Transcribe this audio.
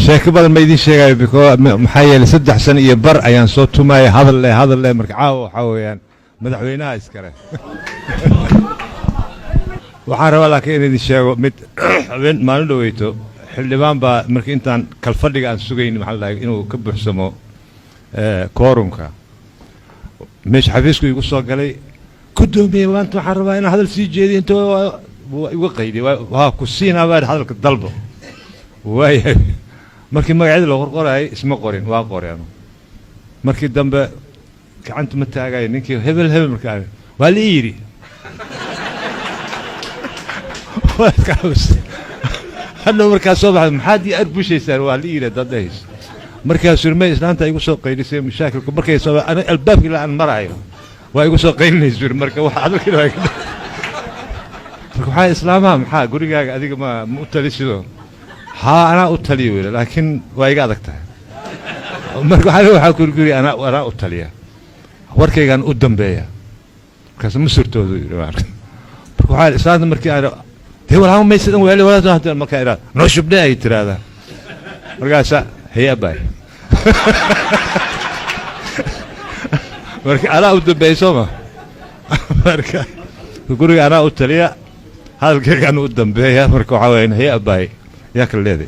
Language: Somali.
sheeko badan ma idin sheegayo maxaa yeelay 3 sano iyo bar ayaan soo tumaayay hadal leh marka caawa waxaa weeyaan madaxweynaha iskale waxaan rabaa laakiin in idin sheego mid habeen maalin dhaweyto xildhibaan baa markii intaan kalfadhiga aan sugayn maxaa la inuu ka buuxsamo koorumka meesha xafiisku igu soo galay gudoomiye maanta waxaan rabaa inaan hadal sii jeediyo inta igu qaydiy waa ku siinaa baa hadalka dalbo waayahay markii magacyada loo qorqoray isma qorin waa qoreen markii dambe gacanta ma taagay ninkii hebel markaa waa la yiri hadda markaa soo baxay maxaad ii arbushaysaa waa la yiri dadays markaa surmay islaanta igu soo qaylisay mashaakilku markay soo ana albaabki la aan marayo waa igu soo qaylinayso marka waxa hadalkii marka waxa islaamaha maxaa gurigaaga adiga ma u taliso أنا أتليه لكن وايق أذكته مركو حاله وحاكو يقولي أنا أتليه وركي كان قدام بيا كاس مسرته مركو حاله إسلام مركي أنا هو الهم ما يصير ولا تهدر مركي أنا نوش بدأ يترى هذا مركي هي باي مركي أنا قدام بيا سوما مركي يقولي أنا أتليه هذا كان قدام بيا مركو حاله هي باي ياكل الذي